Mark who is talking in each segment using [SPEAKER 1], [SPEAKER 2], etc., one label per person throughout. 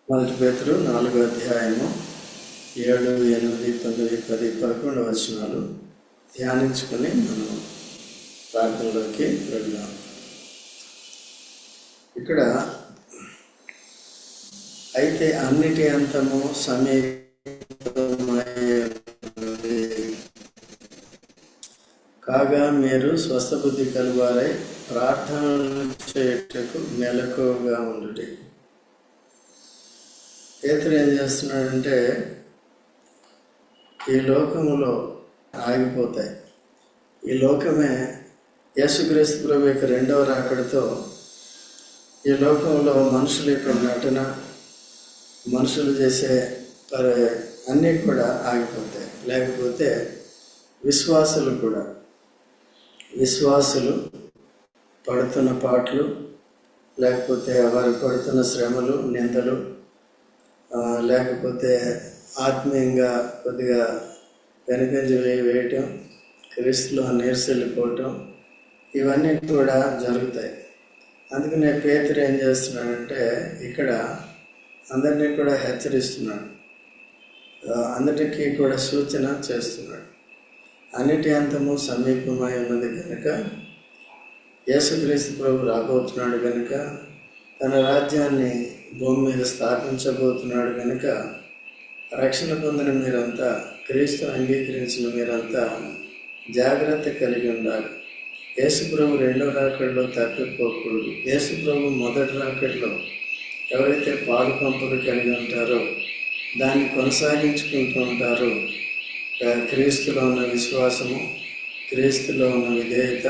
[SPEAKER 1] మొదటి పేతురు 4వ అధ్యాయము 7, 8, 9, 10, 11 వచనాలు ధ్యానించుకొని మనం ప్రార్థనలోకి వెళ్దాం. ఇక్కడ అయితే అన్నిటి అంతము సమీపమయ్యున్నది కాగా మీరు స్వస్థబుద్ధి కలువారై ప్రార్థనలు చేయుటకు మెలకువగా ఉండుడి. పేతురు ఏం చేస్తున్నాడంటే, ఈ లోకములో ఆగిపోతాయి. ఈ లోకమే యేసుక్రీస్తు ప్రభు యొక్క రెండవ రాకడతో ఈ లోకంలో మనుషుల యొక్క నటన, మనుషులు చేసే అన్నీ కూడా ఆగిపోతాయి. లేకపోతే విశ్వాసులు పడుతున్న పాటలు, లేకపోతే వారు పడుతున్న శ్రమలు, నిందలు, లేకపోతే ఆత్మీయంగా కొద్దిగా వెనుకంజ వేయటం, క్రీస్తులో నీరసెళ్ళిపోవటం, ఇవన్నీ కూడా జరుగుతాయి. అందుకనే పేతురు ఏం చేస్తున్నాడంటే, ఇక్కడ అందరినీ కూడా హెచ్చరిస్తున్నాడు, అందరికీ కూడా సూచన చేస్తున్నాడు. అన్నిటి అంతము సమీపమై ఉన్నది కనుక, యేసుక్రీస్తు ప్రభు రాబోతున్నాడు కనుక, తన రాజ్యాన్ని భూమి మీద స్థాపించబోతున్నాడు కనుక, రక్షణ పొందిన మీరంతా, క్రీస్తును అంగీకరించిన మీరంతా జాగ్రత్త కలిగి ఉండాలి. యేసుప్రభు రెండో రాకడలో తప్పిపోకూడదు. యేసుప్రభు మొదటి రాకడలో ఎవరైతే పాలు పంపులు కలిగి ఉంటారో, దాన్ని కొనసాగించుకుంటూ ఉంటారో, క్రీస్తులో ఉన్న విశ్వాసము, క్రీస్తులో ఉన్న విధేయత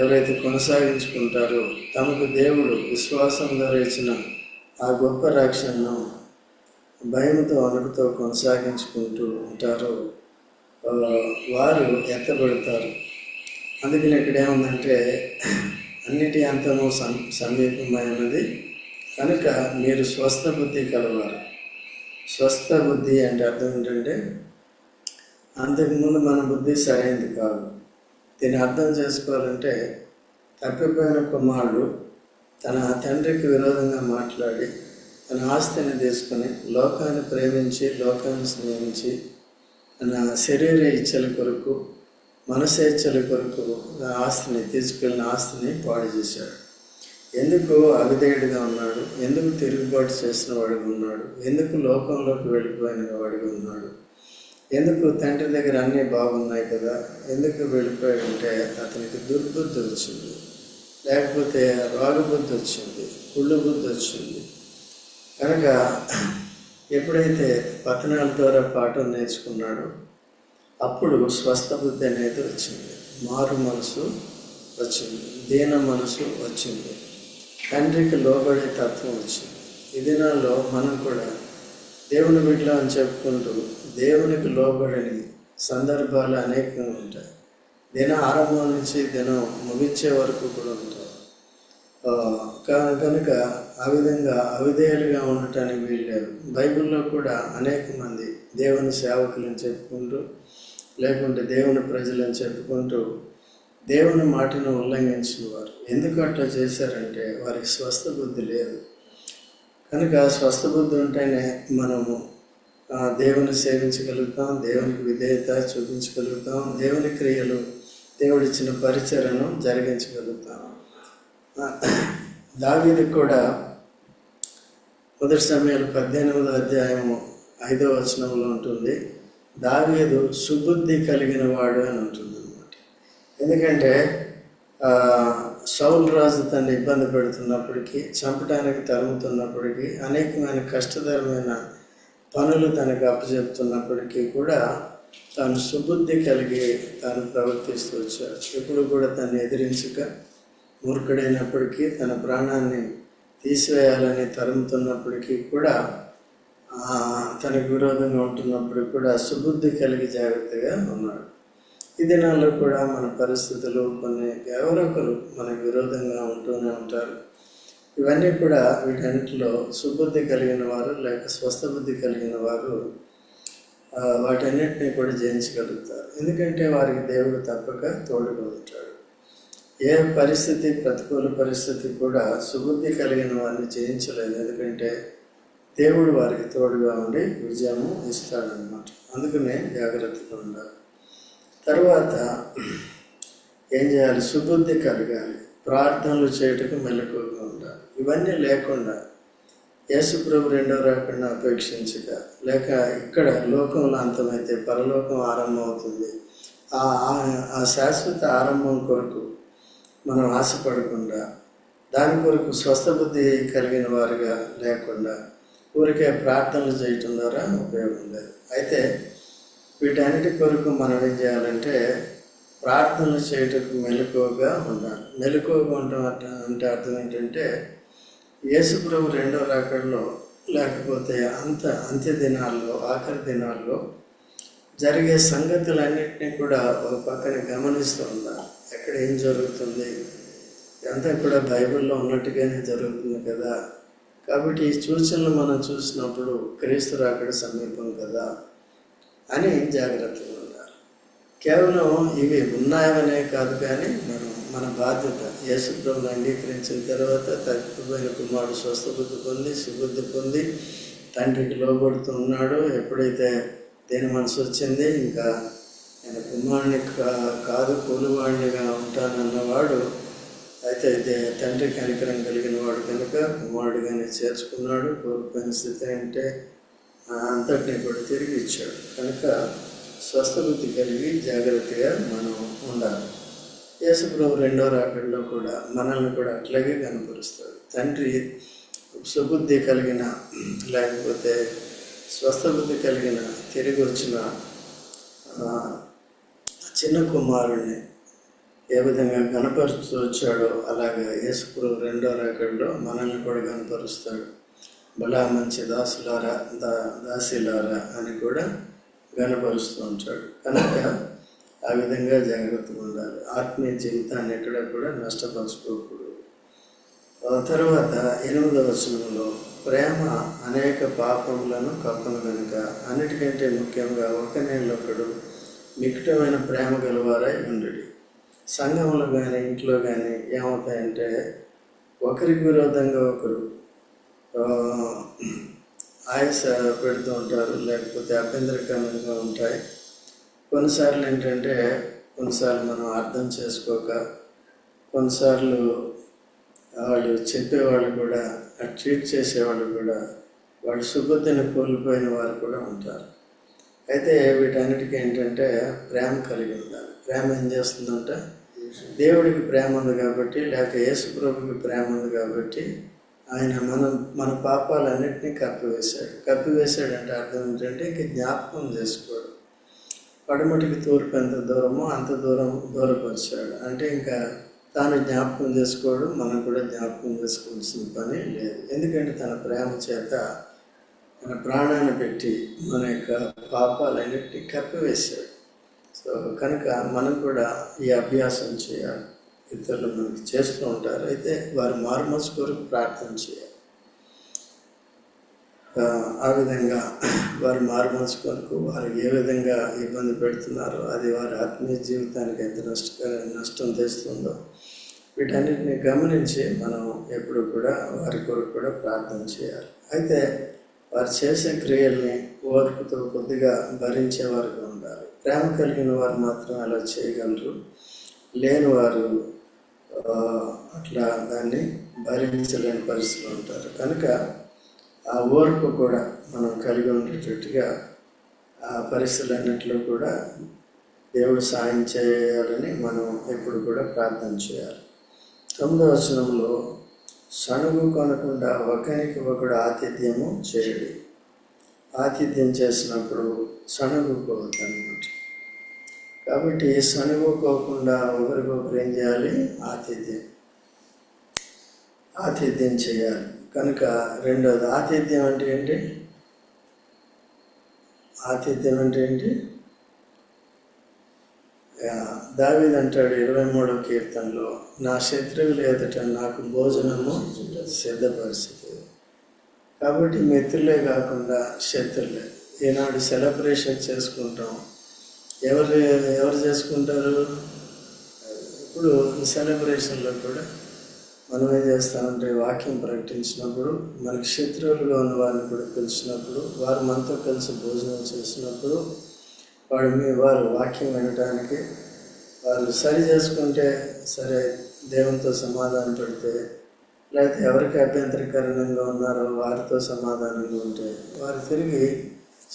[SPEAKER 1] ఎవరైతే కొనసాగించుకుంటారో, తమకు దేవుడు విశ్వాసం ద్వారా ఇచ్చిన ఆ గొప్ప రక్షణను భయంతో వణుకుతో కొనసాగించుకుంటూ ఉంటారో వారు ఎత్తబడతారు. అందుకని ఇక్కడ ఏముందంటే, అన్నిటి అంతము సమీపమైనది కనుక మీరు స్వస్థ బుద్ధి కలవారు. స్వస్థ బుద్ధి అంటే అర్థం ఏంటంటే, అంతకుముందు మన బుద్ధి సరైనది కాదు. దీన్ని అర్థం చేసుకోవాలంటే, తప్పిపోయిన కుమారుడు తన తండ్రికి విరోధంగా మాట్లాడి తన ఆస్తిని తీసుకొని లోకాన్ని ప్రేమించి, లోకాన్ని స్నేహించి, తన శరీర ఇచ్చల కొరకు, మనసేచ్చల కొరకు ఆస్తిని తీసుకెళ్ళిన ఆస్తిని పాడు చేశాడు. ఎందుకు అవిధేయుడిగా ఉన్నాడు, ఎందుకు తిరుగుబాటు చేసిన వాడిగా ఉన్నాడు, ఎందుకు లోకంలోకి వెళ్ళిపోయిన వాడిగా ఉన్నాడు, ఎందుకు తండ్రి దగ్గర అన్నీ బాగున్నాయి కదా, ఎందుకు వెళ్ళిపోయాడంటే అతనికి దుర్బుద్ధి వచ్చింది, లేకపోతే రోగబుద్ధి వచ్చింది, కుళ్ళు బుద్ధి వచ్చింది. కనుక ఎప్పుడైతే పతనాల ద్వారా పాఠం నేర్చుకున్నాడో అప్పుడు స్వస్థ బుద్ధి అనేది వచ్చింది, మారు మనసు వచ్చింది, దీన మనసు వచ్చింది, తండ్రికి లోబడే తత్వం వచ్చింది. ఈ దినాల్లో మనం కూడా దేవుని బిడ్డలు అని చెప్పుకుంటూ దేవునికి లోబడని సందర్భాలు అనేకంగా ఉంటాయి. దిన ఆరంభం నుంచి దినం ముగించే వరకు కూడా ఉంటాయి. కనుక ఆ విధంగా అవిధేయులుగా ఉండటానికి వీల్లేదు. బైబిల్లో కూడా అనేక మంది దేవుని సేవకులని చెప్పుకుంటూ, లేకుంటే దేవుని ప్రజలని చెప్పుకుంటూ దేవుని మాటను ఉల్లంఘించిన వారు. ఎందుకు అట్లా చేశారంటే, వారికి స్వస్థ బుద్ధి లేదు. కనుక స్వస్థ బుద్ధి ఉంటేనే మనము దేవుని సేవించగలుగుతాం, దేవునికి విధేయత చూపించగలుగుతాం, దేవుని క్రియలు, దేవుడిచ్చిన పరిచర్యను జరిగించగలుగుతాం. దావీదు కూడా మొదటి సమయాలు 18వ అధ్యాయము 5వ వచనంలో ఉంటుంది, దావీదు సుబుద్ధి కలిగిన వాడు అని ఉంటుంది అన్నమాట. ఎందుకంటే సౌలు రాజు తను ఇబ్బంది పెడుతున్నప్పటికీ, చంపడానికి తరుముతున్నప్పటికీ, అనేకమైన కష్టతరమైన పనులు తనకు అప్పచెప్తున్నప్పటికీ కూడా తాను సుబుద్ధి కలిగి తాను ప్రవర్తిస్తూ వచ్చాడు. ఎప్పుడు కూడా తను ఎదిరించక, మూర్ఖుడైనప్పటికీ, తన ప్రాణాన్ని తీసివేయాలని తరుముతున్నప్పటికీ కూడా, తనకు విరోధంగా ఉంటున్నప్పటికీ కూడా సుబుద్ధి కలిగి జాగ్రత్తగా ఉన్నాడు. ఈ దినాల్లో కూడా మన పరిస్థితులు కొన్ని ఎవరొకరు మనకు విరోధంగా ఉంటూనే ఉంటారు. ఇవన్నీ కూడా వీటన్నిటిలో సుబుద్ధి కలిగిన వారు, లేక స్వస్థ బుద్ధి కలిగిన వారు వాటన్నిటినీ కూడా జయించగలుగుతారు. ఎందుకంటే వారికి దేవుడు తప్పక తోడుగా ఉంటాడు. ఏ పరిస్థితి, ప్రతికూల పరిస్థితి కూడా సుబుద్ధి కలిగిన వారిని జయించలేదు. ఎందుకంటే దేవుడు వారికి తోడుగా ఉండి విజయము ఇస్తాడనమాట. అందుకనే జాగ్రత్తగా ఉండాలి. తర్వాత ఏం చేయాలి? సుబుద్ధి కలగాలి, ప్రార్థనలు చేయటకు మెలకువగా ఉండాలి. ఇవన్నీ లేకుండా యేసుప్రభు రెండో రాకుండా అపేక్షించగా, లేక ఇక్కడ లోకంలో అంతమైతే పరలోకం ఆరంభం అవుతుంది, ఆ శాశ్వత ఆరంభం కొరకు మనం ఆశపడకుండా, దాని కొరకు స్వస్థ బుద్ధి కలిగిన వారుగా లేకుండా ఊరికే ప్రార్థనలు చేయటం ద్వారా ఉపయోగం లేదు. అయితే వీటన్నిటి కొరకు మనం ఏం చేయాలంటే ప్రార్థనలు చేయటకు మెలకువగా ఉండాలి. మెలకువగా ఉండటం అంటే అర్థం ఏంటంటే యేసుప్రభు రెండో రాకడలో లేకపోతే అంత్య దినాల్లో, ఆఖరి దినాల్లో జరిగే సంగతులన్నింటినీ కూడా ఒక పక్కన గమనిస్తూ ఉండాలి. ఎక్కడ ఏం జరుగుతుంది, అంతా కూడా బైబిల్లో ఉన్నట్టుగానే జరుగుతుంది కదా. కాబట్టి ఈ సూచనలు మనం చూసినప్పుడు క్రీస్తు రాకడ సమీపం కదా అని జాగ్రత్తగా ఉండాలి. కేవలం ఇవి ఉన్నాయనే కాదు, కానీ మన బాధ్యత యేసుప్రభుని అంగీకరించిన తర్వాత తప్పిపోయిన కుమారుడు స్వస్థబుద్ధి పొంది సుబుద్ధి పొంది తండ్రికి లోబడుతూ ఉన్నాడు. ఎప్పుడైతే దేని మనసు వచ్చింది, ఇంకా నేను కుమారుని కాదు కూలివాడినిగా ఉంటానన్నవాడు అయితే తండ్రి కనికరం కలిగిన వాడు కనుక కుమారుడిగానే చేర్చుకున్నాడు. కోల్పోయిన స్థితి అంటే అంతటిని కూడా తిరిగి ఇచ్చాడు. కనుక స్వస్థబుద్ధి కలిగి జాగ్రత్తగా మనం ఉండాలి. యేసుప్రభు రెండో రాకడలో కూడా మనల్ని కూడా అట్లాగే కనపరుస్తాడు. తండ్రి సుబుద్ధి కలిగిన లేకపోతే స్వస్థబుద్ధి కలిగిన తిరిగి వచ్చిన చిన్న కుమారుణ్ణి ఏ విధంగా గణపరుస్తూ వచ్చాడో అలాగే యేసుప్రభు రెండో రాకడలో మనల్ని కూడా గణపరుస్తాడు. బలా మంచి దాసులారా దాసీలారా అని కూడా గణపరుస్తూ ఉంటాడు. కనుక ఆ విధంగా జాగ్రత్తగా ఉండాలి. ఆత్మీయ జీవితాన్ని ఎక్కడ కూడా నష్టపరచుకోకూడదు. తర్వాత 8వ వచనంలో ప్రేమ అనేక పాపములను కప్పను కనుక అన్నిటికంటే ముఖ్యంగా ఒకనేళ్ళొకడు మికుటమైన ప్రేమ గలవారై ఉండడు. సంఘంలో కానీ ఇంట్లో కానీ ఏమవుతాయంటే ఒకరికి విరోధంగా ఒకరు ఆయాస పెడుతూ ఉంటారు, లేకపోతే అభ్యంతరకరంగా ఉంటాయి. కొన్నిసార్లు ఏంటంటే మనం అర్థం చేసుకోక, కొన్నిసార్లు వాళ్ళు చెప్పేవాళ్ళు కూడా ట్రీట్ చేసేవాళ్ళు కూడా వాళ్ళు సుబుద్ధిని కోల్పోయిన వారు కూడా ఉంటారు. అయితే వీటన్నిటికీ ఏంటంటే ప్రేమ కలిగి ఉండాలి. ప్రేమ ఏం చేస్తుందంటే దేవుడికి ప్రేమ ఉంది కాబట్టి, లేక యేసుప్రభుకి ప్రేమ ఉంది కాబట్టి ఆయన మన పాపాలన్నింటినీ కప్పివేశాడు అంటే అర్థం ఏంటంటే ఇంక జ్ఞాపకం చేసుకోడు. పడమటికి తూర్పు ఎంత దూరమో అంత దూరపరిచాడు. అంటే ఇంకా తాను జ్ఞాపకం చేసుకోడు, మనం కూడా జ్ఞాపకం చేసుకోవాల్సిన పని లేదు. ఎందుకంటే తన ప్రేమ చేత మన ప్రాణాన్ని పెట్టి మన యొక్క పాపాలన్నింటినీ కప్పివేశాడు. సో కనుక మనం కూడా ఈ అభ్యాసం చేయాలి. ఇతరులు మనకి చేస్తూ ఉంటారు, అయితే వారి మారుమనసు కొరకు ప్రార్థన చేయాలి. ఆ విధంగా వారి మారుమనసు కొరకు వారు ఏ విధంగా ఇబ్బంది పెడుతున్నారో, అది వారి ఆత్మీయ జీవితానికి ఎంత నష్టం తెస్తుందో వీటన్నిటిని గమనించి మనం ఎప్పుడు కూడా వారి కొరకు కూడా ప్రార్థన చేయాలి. అయితే వారు చేసే క్రియల్ని ఓర్పుతో కొద్దిగా భరించే వారుగా ఉండాలి. ప్రేమ కలిగిన వారు మాత్రం అలా చేయగలరు, లేని వారు అట్లా దాన్ని భరించలేని పరిస్థితులు ఉంటారు. కనుక ఆ ఓర్పు కూడా మనం కలిగి ఉండేటట్టుగా ఆ పరిస్థితులన్నింటిలో కూడా దేవుడు సాయం చేయాలని మనం ఎప్పుడు కూడా ప్రార్థన చేయాలి. 9వ వచనంలో సణుగు కొనకుండా ఒకరికి ఒకడు ఆతిథ్యము చేయడు. ఆతిథ్యం చేసినప్పుడు సణుగుకోవద్దు అన్నమాట. కాబట్టి సణుగుకోకుండా ఒకరికొకరు ఏం చేయాలి? ఆతిథ్యం చేయాలి. కనుక రెండోది ఆతిథ్యం అంటే ఏంటి? దావీదు అంటాడు 23వ కీర్తనలో, నా శత్రువులు ఎదుట నాకు భోజనము సిద్ధపరిచింది. కాబట్టి మిత్రులే కాకుండా శత్రులే. ఈనాడు సెలబ్రేషన్ చేసుకుంటాం. ఎవరు చేసుకుంటారు? ఇప్పుడు ఈ సెలబ్రేషన్లో కూడా మనం ఏం చేస్తామంటే వాక్యం ప్రకటించినప్పుడు మనకి శత్రువులుగా ఉన్న వారిని కూడా పిలిచినప్పుడు వారు మనతో కలిసి భోజనం చేసినప్పుడు వారు వాక్యం వినడానికి వాళ్ళు సరి చేసుకుంటే సరే, దేవునితో సమాధానం పెడితే, లేకపోతే ఎవరికి అభ్యంతరకరంగా ఉన్నారో వారితో సమాధానంగా ఉంటే వారు తిరిగి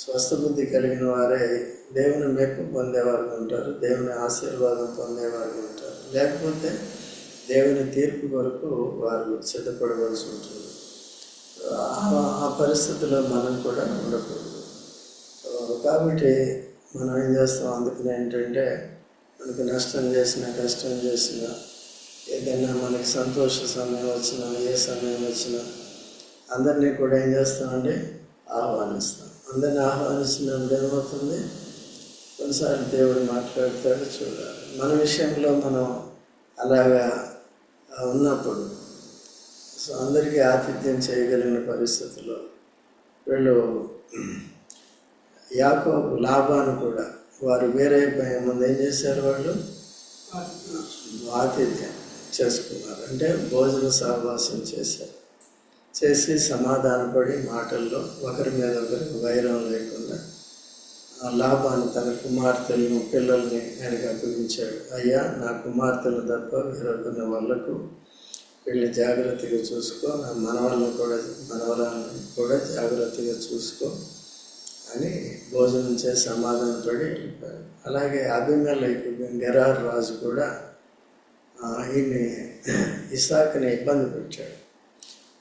[SPEAKER 1] స్వస్థ బుద్ధి కలిగిన వారే దేవుని మెప్పు పొందేవారు ఉంటారు, దేవుని ఆశీర్వాదం పొందేవారు ఉంటారు. లేకపోతే దేవుని తీర్పు కొరకు వారు సిద్ధపడవలసి ఉంటుంది. ఆ పరిస్థితిలో మనం కూడా ఉండకూడదు. కాబట్టి మనం ఏం చేస్తాం, అందుకని ఏంటంటే మనకు నష్టం చేసినా కష్టం చేసినా ఏదైనా మనకి సంతోష సమయం వచ్చినా ఏ సమయం వచ్చినా అందరినీ కూడా ఏం చేస్తామండి, ఆహ్వానిస్తాం. అందరినీ ఆహ్వానిస్తున్నప్పుడు ఏమవుతుంది, కొన్నిసార్లు దేవుడు మాట్లాడతాడు చూడాలి. మన విషయంలో మనం అలాగా ఉన్నప్పుడు సో అందరికీ ఆతిథ్యం చేయగలిగిన పరిస్థితుల్లో వీళ్ళు యాకోబు లాభాను కూడా వారు వేరైపోయే ముందు ఏం చేశారు, వాళ్ళు ఆతిథ్యం చేసుకున్నారు. అంటే భోజన సహవాసం చేసి సమాధానపడి మాటల్లో ఒకరి మీద ఒకరికి వైరం లేకుండా లాభాన్ని తన కుమార్తెలను పిల్లల్ని ఆయనకు అప్పగించాడు. అయ్యా, నా కుమార్తెలు తప్ప వేరొకరిని వాళ్ళకు వెళ్ళి జాగ్రత్తగా చూసుకో, నా మనవరాలను కూడా జాగ్రత్తగా చూసుకో అని భోజనం చేసి సమాధానపడి వెళ్ళిపోయాడు. అలాగే అబీమెలెకు గెరారు రాజు కూడా ఈయన్ని ఇస్సాకుని ఇబ్బంది పెట్టాడు.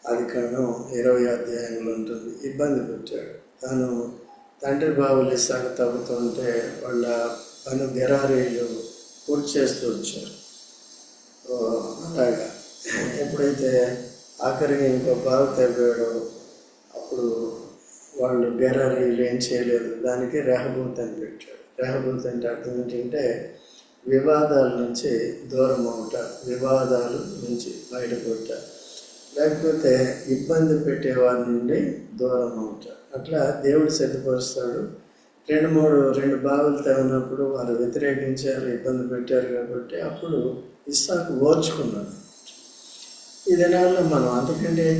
[SPEAKER 1] ఆదికాండం 20వ అధ్యాయంలో ఉంటుంది. ఇబ్బంది పెట్టాడు. తాను తండ్రి బావులు ఇస్సాకు తవ్వుతుంటే వాళ్ళ పను గెరారీలు పూర్తి చేస్తూ వచ్చారు. అలాగా ఎప్పుడైతే ఆఖరికి ఇంకో బావి తవ్వాడో అప్పుడు వాళ్ళు గెరారీలు ఏం చేయలేదు. దానికి రెహబోత్ అని పెట్టాడు. రెహబోత్ అంటే అర్థం ఏంటంటే వివాదాల నుంచి దూరం అవుట, వివాదాల నుంచి బయటపడ్డ, లేకపోతే ఇబ్బంది పెట్టేవారి నుండి దూరం అవుట. అట్లా దేవుడు సిద్ధపరుస్తాడు. రెండు బావులు తవ్వినప్పుడు వారు వ్యతిరేకించారు, ఇబ్బంది పెట్టారు. కాబట్టి అప్పుడు ఇస్సాకు ఓర్చుకున్నాడు. ఈ దినాల్లో మనం అంతకంటే ఏం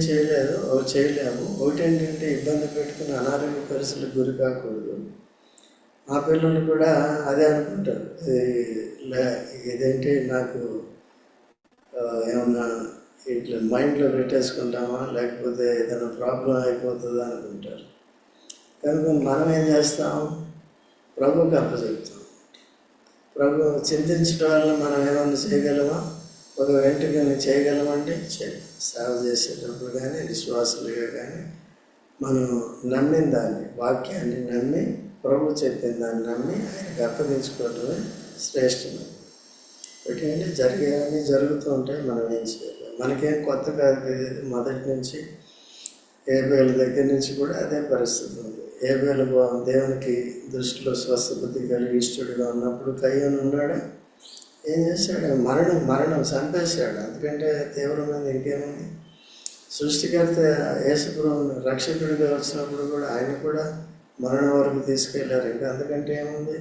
[SPEAKER 1] చేయలేము. ఒకటి ఏంటంటే ఇబ్బంది పెట్టుకుని అనారోగ్య పరిస్థితులకు గురి కాకూడదు. మా పిల్లలు కూడా అదే అనుకుంటారు, ఇదేంటి నాకు ఏమన్నా ఇట్లా మైండ్లో పెట్టేసుకుంటామా, లేకపోతే ఏదైనా ప్రాబ్లం అయిపోతుందా అనుకుంటారు. కనుక మనం ఏం చేస్తాం, ప్రభువుకి అప్పచెప్తాం. ప్రభు చింతించడం వల్ల మనం ఏమన్నా చేయగలమా, ఒక వెంటనే చేయగలమంటే సేవ చేసేటప్పుడు కానీ విశ్వాసులుగా కానీ మనం నమ్మిన దాన్ని, వాక్యాన్ని నమ్మి, ప్రభు చెప్పిన దాన్ని నమ్మి ఆయనకి అప్పగించుకోవటమే శ్రేష్టమైనది. ఒకటి జరిగేవన్నీ జరుగుతూ ఉంటాయి, మనం ఏం చేయలేము. మనకేం కొత్త కాదు. మొదటి నుంచి ఏబేలు దగ్గర నుంచి కూడా అదే పరిస్థితి ఉంది. ఏబేలు దేవునికి దృష్టిలో స్వస్థబుద్ధి కలిగి ఇష్టడుగా ఉన్నప్పుడు కయ్యూను ఉన్నాడా, ఏం చేశాడు, మరణం చంపేశాడు. ఎందుకంటే తీవ్రమైన ఇంకేముంది, సృష్టికర్త యేసుప్రభువుని రక్షకుడిగా వచ్చినప్పుడు కూడా ఆయన కూడా మరణం వరకు తీసుకెళ్లారు. ఇంకా అందుకంటే ఏముంది.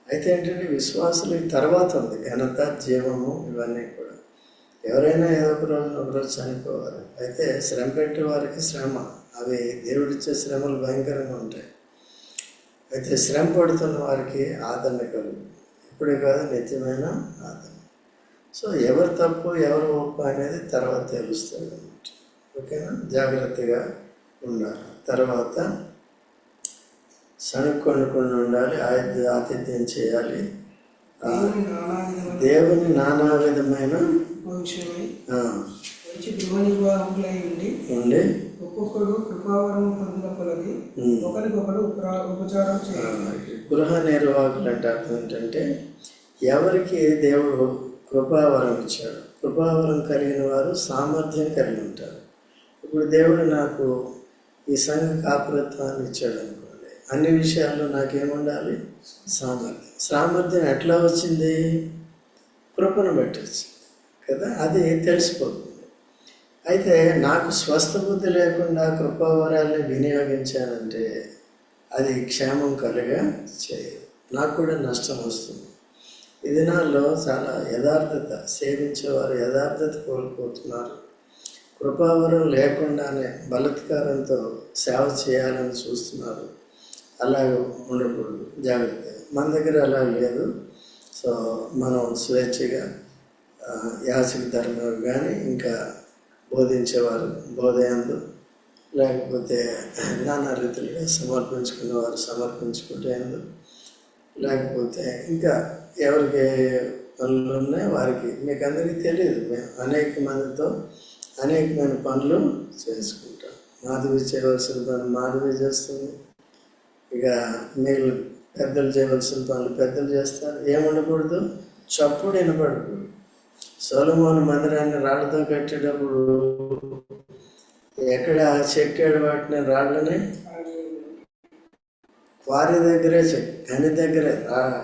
[SPEAKER 1] అయితే ఏంటంటే విశ్వాసులకి తర్వాత ఉంది ఘనత, జీవము, ఇవన్నీ కూడా. ఎవరైనా ఏదో ఒకరోజు చనిపోవాలి. అయితే శ్రమ పెట్టే వారికి శ్రమ, అవి దేవుడిచ్చే శ్రమలు భయంకరంగా ఉంటాయి. అయితే శ్రమ పడుతున్న వారికి ఆదరణ కలుగు, ఇప్పుడే కాదు నిత్యమైన ఆదరణ. సో ఎవరు తప్పు ఎవరు ఒప్పు అనేది తర్వాత తెలుస్తుంది అన్నమాట. ఓకేనా, జాగ్రత్తగా ఉండాలి. తర్వాత సణుక్కొనుకుండా ఉండాలి, ఆతిథ్యం చేయాలి. దేవుని నానా విధమైన ఉండి
[SPEAKER 2] ఒక్కొక్కడు కృపావరం పొందిన కొలది ఒకరికొకడు ఉపచారం చేయాలి.
[SPEAKER 1] గృహ నిర్వాహకులు అంటే అర్థం ఏంటంటే ఎవరికి దేవుడు కృపావరం ఇచ్చాడు. కృపావరం కలిగిన వారు సామర్థ్యం కలిగి ఉంటారు. ఇప్పుడు దేవుడు నాకు ఈ సంఘ కాపురత్వాన్ని ఇచ్చాడు అనుకోండి, అన్ని విషయాల్లో నాకేముండాలి, సామర్థ్యం ఎట్లా వచ్చింది, కృపను బట్టి వచ్చింది కదా, అది తెలిసిపోతుంది. అయితే నాకు స్వస్థ బుద్ధి లేకుండా కృపావరాల్ని వినియోగించానంటే అది క్షేమం కలిగా చేయదు, నాకు కూడా నష్టం వస్తుంది. ఈ దినాల్లో చాలా యథార్థత సేవించేవారు యథార్థత కోల్పోతున్నారు. కృపావరం లేకుండానే బలాత్కారంతో సేవ చేయాలని చూస్తున్నారు. అలాగ ఉండకూడదు, జాగ్రత్త. మన దగ్గర అలా లేదు. సో మనం స్వేచ్ఛగా యాచక ధర్మం కానీ ఇంకా బోధించేవారు బోధయందు, లేకపోతే నానా రీతిలుగా సమర్పించుకునేవారు సమర్పించుకుంటేందు, లేకపోతే ఇంకా ఎవరికి పనులు ఉన్నాయి వారికి. మీకు అందరికీ తెలియదు, మేము అనేక మందితో అనేకమైన పనులు చేసుకుంటాం. మాధవి చేయవలసిన పని మాధవి చేస్తుంది, ఇక మీరు పెద్దలు చేయవలసిన పనులు పెద్దలు చేస్తారు. ఏముండకూడదు, చప్పుడు వినపడకూడదు. సొలొమోను మందిరాన్ని రాళ్లతో కట్టేటప్పుడు ఎక్కడ చెక్కాడు వాటిని రాళ్ళని? క్వారీ దగ్గరే గని దగ్గరే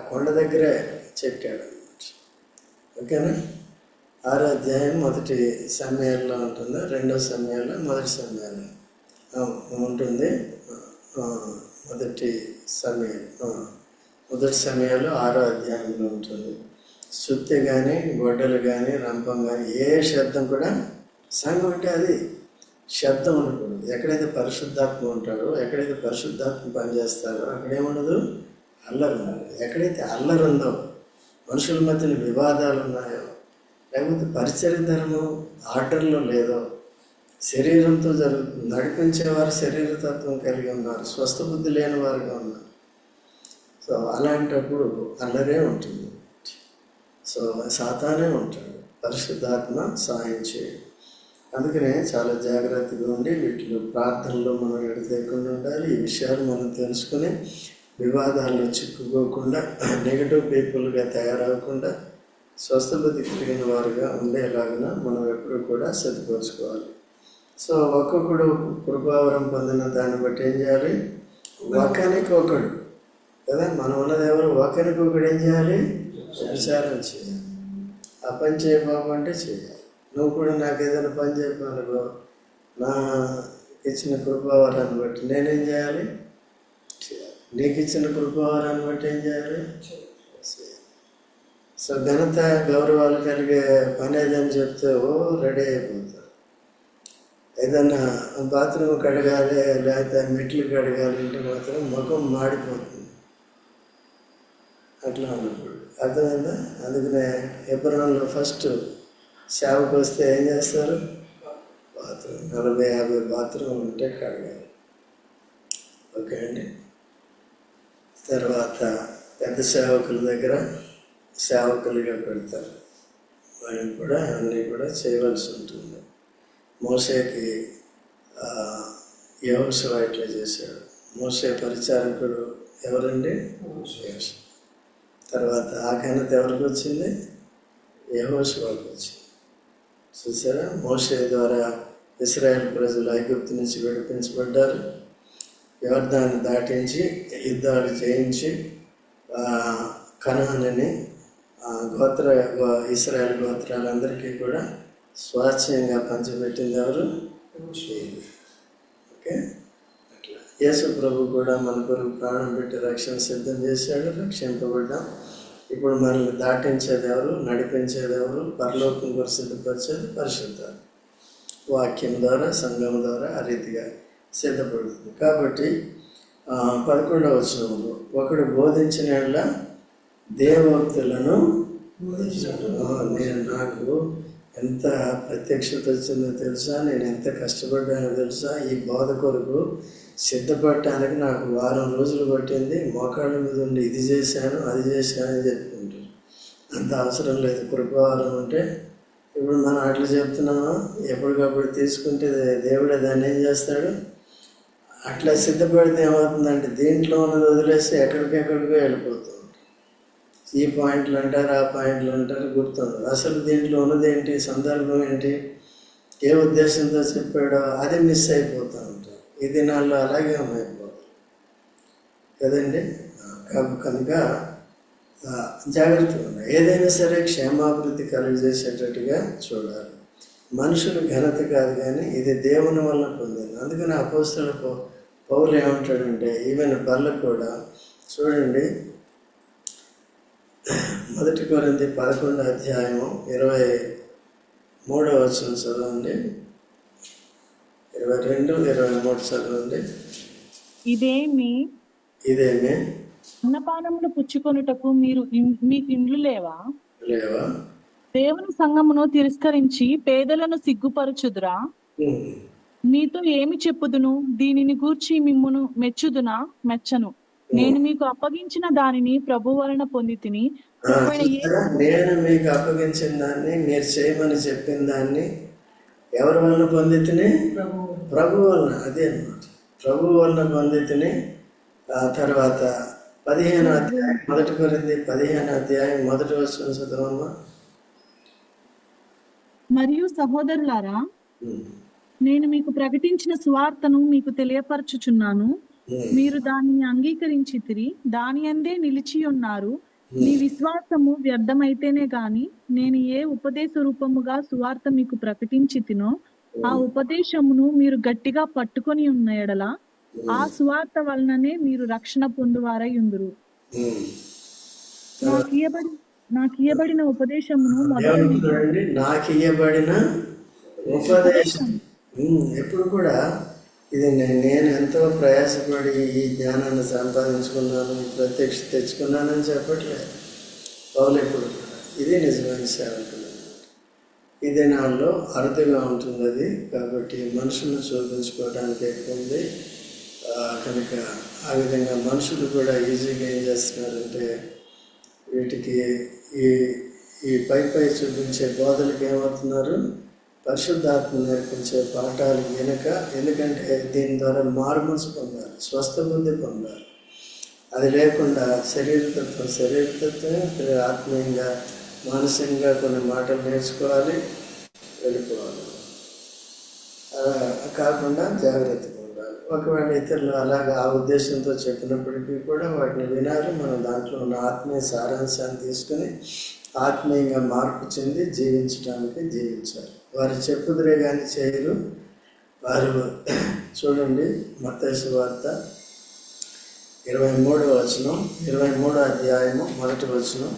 [SPEAKER 1] కొండ దగ్గరే చెక్కాడు అన్నమాట. ఓకేనా? 6వ అధ్యాయం 1 సమయాల్లో ఉంటుంది, 2వ సమయాల్లో 1 సమయాల్లో ఉంటుంది. 1 సమయాలు 6వ అధ్యాయంలో ఉంటుంది. సుత్తి కానీ గొడ్డలు కానీ రంపం కానీ ఏ శబ్దం కూడా, సంఘం అంటే అది శబ్దం ఉండకూడదు. ఎక్కడైతే పరిశుద్ధాత్మ ఉంటాడో, ఎక్కడైతే పరిశుద్ధాత్మ పనిచేస్తారో అక్కడేముండదు, అల్లరి ఉండదు. ఎక్కడైతే అల్లరి ఉందో, మనుషుల మధ్యన వివాదాలు ఉన్నాయో, లేకపోతే పరిచర్య ధర్మం ఆర్డర్లో లేదో, శరీరంతో జరుగుతుంది, నడిపించేవారు శరీరతత్వం కలిగి ఉన్నారు, స్వస్థ బుద్ధి లేని వారుగా ఉన్నారు. సో అలాంటప్పుడు అల్లరే ఉంటుంది. సో సాతానే ఉంటాడు, పరిశుద్ధాత్మ సాయం చేయడు. అందుకనే చాలా జాగ్రత్తగా ఉండి వీటిలో ప్రార్థనలో మనం ఎడతెగకుండా ఉండాలి. ఈ విషయాలు మనం తెలుసుకుని వివాదాల్లో చిక్కుకోకుండా, నెగటివ్ పీపుల్గా తయారవకుండా, స్వస్థ బుద్ధి కలిగిన వారుగా ఉండేలాగా మనం ఎప్పుడూ కూడా సిద్ధపరచుకోవాలి. సో ఒక్కొక్కడు కృపావరం పొందిన దాన్ని బట్టి ఏం చేయాలి? ఒకరికొకడు కదా, మనం ఉన్నది ఎవరు? ఒకరికొకడు ఏం చేయాలి? విచారం చేయాలి. ఆ పని చేయబాబు అంటే చేయాలి. నువ్వు కూడా నాకు ఏదైనా పని చెప్పానుకో, నా ఇచ్చిన కృపావరాన్ని బట్టి నేనేం చేయాలి? చేయాలి. నీకు ఇచ్చిన కృపావరాన్ని బట్టి ఏం చేయాలి? చేయాలి. సో ఘనత గౌరవాలు కలిగే పని ఏదని చెప్తే రెడీ అయిపోతారు. ఏదన్నా బాత్రూమ్ కడగాలి, లేకపోతే మెట్లు కడగాలి అంటే మాత్రం ముఖం మాడిపోతుంది. అట్లా ఉన్నప్పుడు అర్థమైందా? అందుకనే ఎబ్రాన్లో ఫస్ట్ సేవకు వస్తే ఏం చేస్తారు? బాత్రూమ్ 40-50 బాత్రూమ్ ఉంటే కడగాలి. ఓకే అండి. తర్వాత పెద్ద సేవకుల దగ్గర సేవకులుగా పెడతారు. వాళ్ళు కూడా అన్నీ కూడా చేయవలసి ఉంటుంది. మోషేకి యెహోషువ ఇట్లా చేశాడు. మోషే పరిచారకుడు ఎవరండి? యెహోషువ. తర్వాత ఆ ఘనత ఎవరికి వచ్చింది? యెహోషువకు వచ్చింది. చూసారా? మోషే ద్వారా ఇశ్రాయేల్ ప్రజలు ఐగుప్తు నుంచి విడిపించబడ్డారు. యొర్దాన్ని దాటించి యుద్ధాలు చేయించి కనానుని ఇశ్రాయేల్ గోత్రాలందరికీ కూడా స్వాస్థ్యంగా పంచిపెట్టింది ఎవరు? ఓకే. అట్లా యేసు ప్రభు కూడా మన కొరకు ప్రాణం పెట్టి రక్షణ సిద్ధం చేశాడు. రక్షింపబడ్డాం. ఇప్పుడు మనల్ని దాటించేది ఎవరు? నడిపించేది ఎవరు? పరలోకం కొరకు సిద్ధపరిచేది పరిశుద్ధాత్మ. వాక్యం ద్వారా, సంఘం ద్వారా ఆ రీతిగా సిద్ధపడుతుంది. కాబట్టి 11వ వచనంలో ఒకడు బోధించిన యెడల దేవోక్తులను నేను నాకు ఎంత ప్రత్యక్షత వచ్చిందో తెలుసా, నేను ఎంత కష్టపడ్డానో తెలుసా, ఈ బోధ కొరకు సిద్ధపడటానికి నాకు 1 వారం రోజులు పట్టింది, మోకాళ్ళ మీద ఉండి ఇది చేశాను అది చేశాను అని చెప్పుకుంటారు. అంత అవసరం లేదు. కృపావరం అంటే ఇప్పుడు మనం అట్లా చెప్తున్నామా, ఎప్పటికప్పుడు తీసుకుంటే దేవుడే దాన్ని ఏం చేస్తాడు? అట్లా సిద్ధపడితే ఏమవుతుందంటే దీంట్లో ఉన్నది వదిలేసి ఎక్కడికెక్కడికో వెళ్ళిపోతుంది. ఈ పాయింట్లు అంటారు, ఆ పాయింట్లు అంటారు, గుర్తుండదు. అసలు దీంట్లో ఉన్నది ఏంటి, సందర్భం ఏంటి, ఏ ఉద్దేశంతో చెప్పాడో అది మిస్ అయిపోతూ ఉంటారు. ఈ దినాల్లో అలాగే అయిపోతుంది కదండి. కనుక జాగ్రత్తగా ఉండాలి. ఏదైనా సరే క్షేమాభివృద్ధి కలుగజేసేటట్టుగా చూడాలి. మనుషులు ఘనత కాదు కానీ ఇది దేవుని వల్ల పొందింది. అందుకని అపోస్తలుడు పౌలు ఏమంటాడంటే ఈవెన్ బర్లకు కూడా చూడండి, 1 కొరింథీ 11వ అధ్యాయం 23వ వచనం చదవండి. 22-23 చదవండి.
[SPEAKER 3] ఇదేమి
[SPEAKER 1] ఇదేమే
[SPEAKER 3] అన్నపానములు పుచ్చుకొనుటకు మీకు ఇండ్లు లేవా?
[SPEAKER 1] లేవా?
[SPEAKER 3] దేవుని సంఘమును తిరస్కరించి పేదలను సిగ్గుపరచుదురా?
[SPEAKER 1] ఉమ్.
[SPEAKER 3] మీతో ఏమి చెప్పుదును? దీనిని గూర్చి మిమ్మును మెచ్చుదునా? మెచ్చను. నేను మీకు అప్పగించిన దానిని ప్రభు వలన పొంది తిని
[SPEAKER 1] చూసారా? నేను మీకు అప్పగించిన దాన్ని, మీరు చేయమని చెప్పిన దాన్ని ఎవరి వలన పొందితిని? ప్రభు వలన. అదే అన్నమాట, ప్రభు వలన పొందితిని. ఆ తర్వాత 15వ అధ్యాయం 1 కొరింథీ 15వ అధ్యాయం 1 వచనం చదవమ్మా.
[SPEAKER 3] మరియు సహోదరులారా, నేను మీకు ప్రకటించిన సువార్తను మీకు తెలియపరచుచున్నాను. మీరు దానిని అంగీకరించితిరి, దాని అందే నిలిచి ఉన్నారు. మీ విశ్వాసము వ్యర్థమైతేనే గాని నేను ఏ ఉపదేశ రూపముగా సువార్త మీకు ప్రకటించి తినో ఆ ఉపదేశమును మీరు గట్టిగా పట్టుకొని ఉన్న ఎడల ఆ సువార్త వలననే మీరు రక్షణ పొందువారై ఉందురు. నాకు ఇయ్యబడిన ఉపదేశమును
[SPEAKER 1] నాకు ఇయ్యబడిన ఉపదేశం. ఎప్పుడు కూడా ఇది నేను ఎంతో ప్రయాసపడి ఈ జ్ఞానాన్ని సంపాదించుకున్నాను, ఈ ప్రత్యక్ష తెచ్చుకున్నానని చెప్పట్లేదు పౌలు ఎప్పుడు కూడా. ఇది నిజమైన సేవకులు. ఈ దినాల్లో అరుదుగా ఉంటుంది అది, కాబట్టి మనుషులను చూపించుకోవడానికి ఎక్కువ ఉంది కనుక ఆ విధంగా మనుషులు కూడా ఈజీగా ఏం చేస్తున్నారంటే వీటికి ఈ పై చూపించే బోధలకు ఏమవుతున్నారు? పరిశుద్ధాత్మ నేర్పించే పాఠాలు వెనుక, ఎందుకంటే దీని ద్వారా మారుమనసు పొందాలి, స్వస్థ బుద్ధి పొందాలి. అది లేకుండా శరీరతత్వమే ఆత్మీయంగా మానసికంగా కొన్ని మాటలు నేర్చుకోవాలి, వెళ్ళిపోవాలి. కాకుండా జాగ్రత్తగా ఉండాలి. ఒకవేళ ఇతరులు అలాగా ఆ ఉద్దేశంతో చెప్పినప్పటికీ కూడా వాటిని వినాలి. మనం దాంట్లో ఉన్న ఆత్మీయ సారాంశాన్ని తీసుకుని ఆత్మీయంగా మార్పు చెంది జీవించాలి. వారు చెప్పుదురే కానీ చేయరు. వారు చూడండి, మత్తయి సువార్త 23వ వచనం, 23వ అధ్యాయము 1వ వచనం.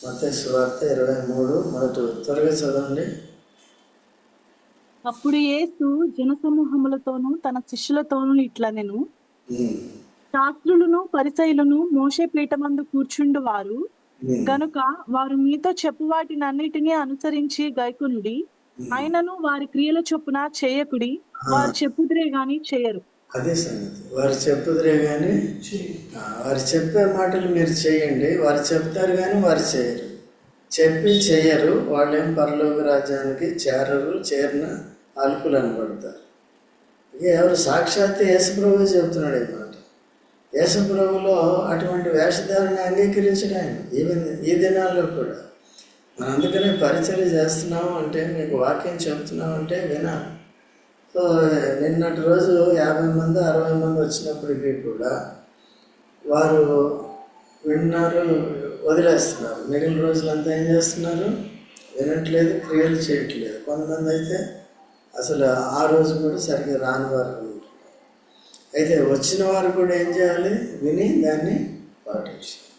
[SPEAKER 1] మత్తయి సువార్త 23 1. త్వరగా చదవండి.
[SPEAKER 3] అప్పుడు యేసు జనసమూహములతోనూ తన శిష్యులతోనూ ఇట్లనెను, శాస్త్రులను పరిసయ్యులను మోషే పీఠమందు కూర్చుండు వారు గనుక వారు మీతో చెప్పు వాటినన్నిటినీ అనుసరించి గైకొనుడి. అయినను వారి క్రియల చొప్పున చేయకుడి. వారు చెప్పుదురే గాని చేయరు.
[SPEAKER 1] అదే సంగతి. వారు చెప్పుదురే కానీ వారు చెప్పే మాటలు మీరు చేయండి. వారు చెప్తారు కానీ వారు చేయరు. చెప్పి చేయరు. వాళ్ళేం పరలోక రాజ్యానికి చేరిన అల్పులు అనబడతారు. ఇక ఎవరు? సాక్షాత్ యేసుప్రభు చెప్తున్నాడు ఈ మాట. యేసుప్రభులో అటువంటి వేషధారణ అంగీకరించడం ఆయన ఈ దినాల్లో కూడా. మనం అందుకనే పరిచర్య చేస్తున్నాము అంటే, మీకు వాక్యం చెప్తున్నాం అంటే వినాలి. సో నిన్నటి రోజు 50 మంది 60 మంది వచ్చినప్పటికీ కూడా వారు విన్నారు, వదిలేస్తున్నారు. మిగిలిన రోజులంతా ఏం చేస్తున్నారు? వినట్లేదు, క్రియలు చేయట్లేదు. కొంతమంది అయితే అసలు ఆ రోజు కూడా సరిగ్గా రాని వారు ఉంటున్నారు. అయితే వచ్చిన వారు కూడా ఏం చేయాలి? విని దాన్ని పాటించాలి.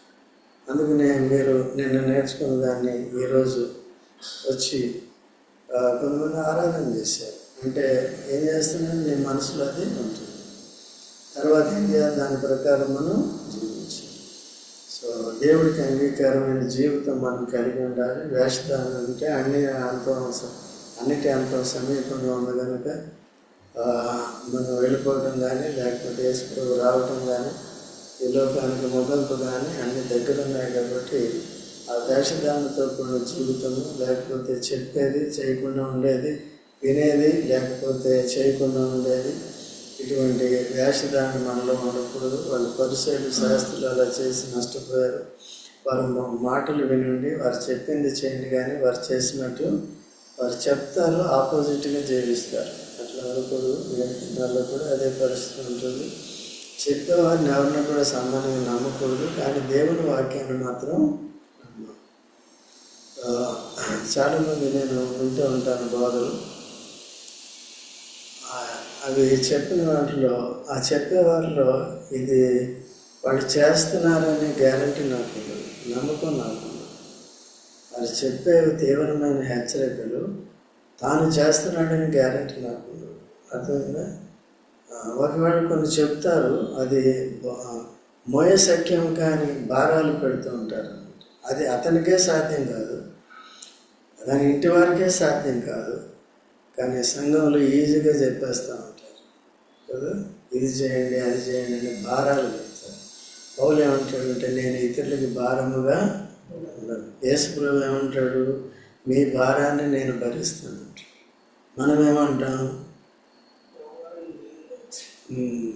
[SPEAKER 1] అందుకనే మీరు నిన్న నేర్చుకున్న దాన్ని ఈరోజు వచ్చి కొంతమంది ఆరాధన చేశారు. అంటే ఏం చేస్తున్నారు? మీ మనసులో అది ఉంటుంది. తర్వాత ఏం చేయాలి? దాని ప్రకారం మనం జీవించాలి. సో దేవుడికి అంగీకారమైన జీవితం మనం కలిగి ఉండాలి. వేషధారణ అంటే అన్నిటి అంత సమీపంగా ఉంది కనుక మనం వెళ్ళిపోవటం కానీ, లేకపోతే యేసుప్రభు రావటం కానీ, ఈ లోకానికి ముగింపు కానీ అన్ని దగ్గర ఉన్నాయి. కాబట్టి ఆ వేషధారణతో కూడిన జీవితము, లేకపోతే చెప్పేది చేయకుండా ఉండేది, వినేది లేకపోతే చేయకుండా ఉండేది, ఇటువంటి వేషధారణ మనలో ఉండకూడదు. వాళ్ళు పరిసయ్యులు శాస్త్రులు అలా చేసి నష్టపోయారు. వారు మాటలు వినండి, వారు చెప్పింది చేయండి, కానీ వారు చేసినట్టు వారు చెప్తారు, ఆపోజిట్గా జీవిస్తారు. అట్లా అనకూడదు. వాళ్ళు కూడా అదే పరిస్థితి ఉంటుంది. చెప్పేవారిని ఎవరిని కూడా సామాన్యంగా నమ్మకూడదు, కానీ దేవుని వాక్యాన్ని మాత్రం నమ్మాలి. చాలామంది నేను వింటూ ఉంటాను బోధలు. అవి చెప్పిన వాటిలో, ఆ చెప్పేవారిలో ఇది వాళ్ళు చేస్తున్నారనే గ్యారంటీ నాకు నమ్మకం నాకు. వారు చెప్పేవి తీవ్రమైన హెచ్చరికలు. తాను చేస్తున్నాడని గ్యారెంటీ నాకు ఉండదు. అర్థమైందా? ఒకవేళ కొన్ని చెప్తారు, అది మోయశక్యం కానీ భారాలు పెడుతూ ఉంటారు. అది అతనికే సాధ్యం కాదు, దాని ఇంటి వారికే సాధ్యం కాదు. కానీ సంఘంలో ఈజీగా చెప్పేస్తూ ఉంటారు కదా, ఇది చేయండి అది చేయండి అని భారాలు పెడతారు. పౌలు ఏమంటాడంటే, నేను ఇతరులకి భారముగా ఉండను. యేసుప్రభు ఏమంటాడు, మీ భారాన్ని నేను భరిస్తాను. మనం ఏమంటాం,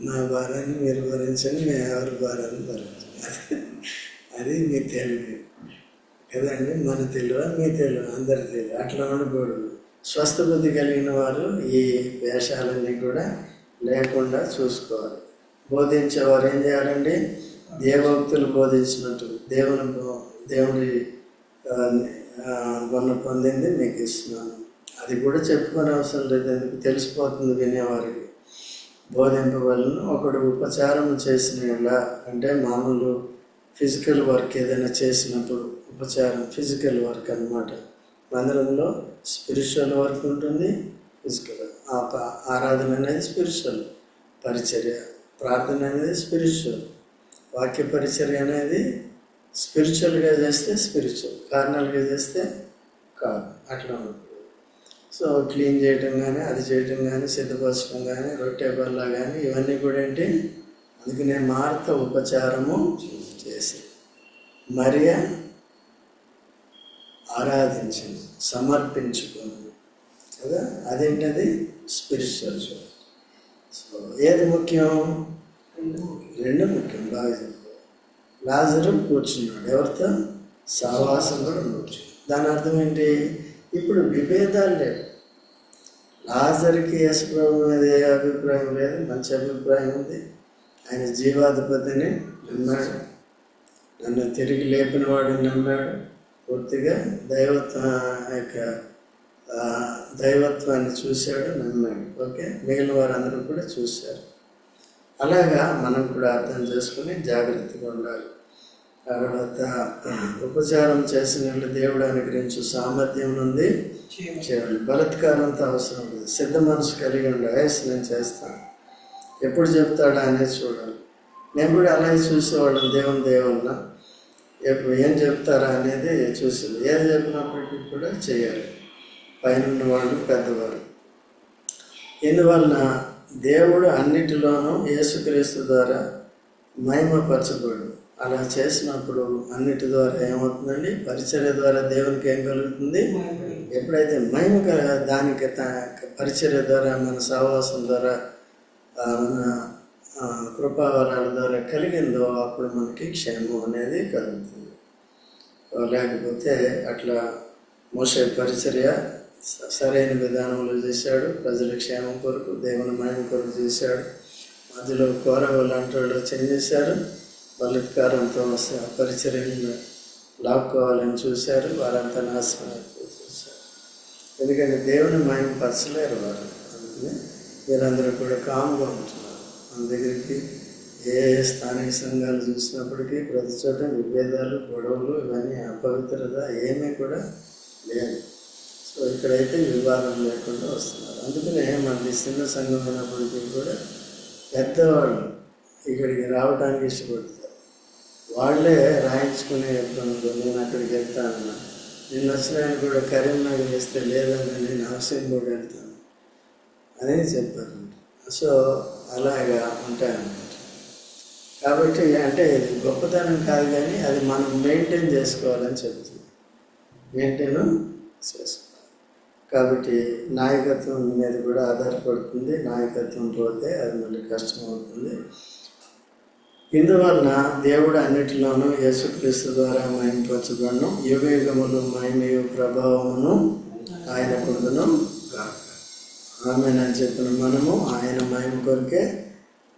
[SPEAKER 1] నా భారాన్ని మీరు భరించండి, మేము ఎవరి భారాన్ని భరించండి. అది మీ తెలివి కదండి. మన తెలివ మీ తెలివ అందరి తెలివి అట్లా ఉండకూడదు. స్వస్థ బుద్ధి కలిగిన వారు ఈ వేషాలన్నీ కూడా లేకుండా చూసుకోవాలి. బోధించేవారు ఏం చేయాలండి, దేవోక్తులు బోధించినట్టు దేవుడి మొన్న పొందింది మీకు ఇస్తున్నాను. అది కూడా చెప్పుకునే అవసరం లేదు, ఎందుకు తెలిసిపోతుంది వినేవారికి. బోధింపవలను ఒకడు ఉపచారం చేసిన అంటే మామూలు ఫిజికల్ వర్క్ ఏదైనా చేసినప్పుడు ఉపచారం ఫిజికల్ వర్క్ అన్నమాట. మందిరంలో స్పిరిచువల్ వర్క్ ఉంటుంది, ఫిజికల్. ఆరాధన అనేది స్పిరిచువల్, పరిచర్య ప్రార్థన అనేది స్పిరిచువల్, వాక్య పరిచర్య అనేది స్పిరిచువల్గా చేస్తే స్పిరిచువల్, కార్నల్గా చేస్తే కాదు. అట్లా ఉంటుంది. సో క్లీన్ చేయటం కానీ, అది చేయటం కానీ, సిద్ధపరచడం కానీ, రొట్టె బల్ల కానీ, ఇవన్నీ కూడా ఏంటి, అందుకనే మార్త ఉపచారము చేసి మరియ ఆరాధించింది, సమర్పించుకుంది కదా. అదేంటది స్పిరిచువల్. సో ఏది ముఖ్యం, రెండు ముఖ్యం. బాగా చెప్పారు. లాజరు కూర్చున్నాడు, ఎవరితో సహవాసం కూడా ఉండొచ్చు. దాని అర్థం ఏంటి, ఇప్పుడు విభేదాలు లేవు. లాజర్కి యేసుప్రభు మీద ఏ అభిప్రాయం లేదు, మంచి అభిప్రాయం ఉంది. ఆయన జీవాధిపతిని నమ్మాడు, నన్ను తిరిగి లేపిన వాడిని నమ్మాడు. పూర్తిగా దైవత్వాన్ని చూశాడు, నమ్మాడు. ఓకే, మిగిలిన వారందరూ కూడా చూశారు. అలాగా మనం కూడా అర్థం చేసుకుని జాగ్రత్తగా ఉండాలి. తర్వాత ఉపచారం చేసిన దేవుడు అనుగ్రహించు సామర్థ్యం ఉంది చేయాలి. బలత్కారంతో అవసరం లేదు. సిద్ధ మనసు కలిగి ఉండాలి. నేను చేస్తాను, ఎప్పుడు చెప్తాడా అనేది చూడాలి. నేను కూడా అలాగే చూసేవాళ్ళం. దేవుళ్ళ ఎప్పుడు ఏం చెప్తారా అనేది చూసేది. ఏది చెప్పినప్పటికీ కూడా చేయాలి, పైన ఉన్నవాళ్ళు పెద్దవాళ్ళు. ఇందువలన దేవుడు అన్నిటిలోనూ యేసుక్రీస్తు ద్వారా మహిమపరచబడు. అలా చేసినప్పుడు అన్నిటి ద్వారా ఏమవుతుందండి, పరిచర్య ద్వారా దేవునికి ఏం కలుగుతుంది, ఎప్పుడైతే మహిమ దానికి పరిచర్య ద్వారా, మన సహవాసం ద్వారా, మన కృపావరాల ద్వారా కలిగిందో అప్పుడు మనకి క్షేమం అనేది కలుగుతుంది. లేకపోతే అట్లా మోసే పరిచర్య సరైన విధానంలో చేశాడు, ప్రజల క్షేమం కొరకు, దేవుని మహిమ కొరకు చేశాడు. మధ్యలో కోరవ లాంటి వాళ్ళు చేశారు, బలత్కారంతో పరిచర్యను లాక్కోవాలని చూశారు, వారంతా నాశనం చూశారు. ఎందుకంటే దేవుని మహిమ పరచలేరు వారు. అందుకని మీరందరూ కూడా కామ్గా ఉంటున్నారు. మన దగ్గరికి ఏ స్థానిక సంఘాలు చూసినప్పటికీ ప్రతి చోట విభేదాలు, గొడవలు, ఇవన్నీ అపవిత్రత ఏమీ కూడా లేదు. సో ఇక్కడైతే వివాదం లేకుండా వస్తున్నారు. అందుకనే మనకి చిన్న సంఘం అయినప్పటికీ కూడా పెద్దవాళ్ళు ఇక్కడికి రావడానికి ఇష్టపడతారు. వాళ్ళే రాయించుకునే ఇబ్బందులు, నేను అక్కడికి వెళ్తాను, నేను వచ్చిన కూడా కరీంనగర్ వేస్తే లేదని నేను హౌసింగ్ బోర్డు వెళ్తాను అనేది చెప్పారు. సో అలాగా ఉంటాయన్నమాట. కాబట్టి అంటే ఇది గొప్పతనం కాదు, కానీ అది మనం మెయింటైన్ చేసుకోవాలని చెప్తుంది. మెయింటైన్ చేసుకోవాలి. కాబట్టి నాయకత్వం మీద కూడా ఆధారపడుతుంది. నాయకత్వం పోతే అది మళ్ళీ కష్టమవుతుంది. ఇందువలన దేవుడు అన్నిటిలోనూ యేసుక్రీస్తు ద్వారా మహిమపరచబడను. యుగయుగములు మహిమయు ప్రభావమును ఆయన పొందును గాక. ఆమేనని చెప్పిన మనము ఆయన మహిమ కొరకే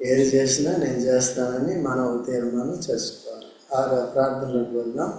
[SPEAKER 1] ఏది చేసినా నేను చేస్తానని మనం తీర్మానం చేసుకోవాలి. ప్రార్థనలకు వెళ్దాం.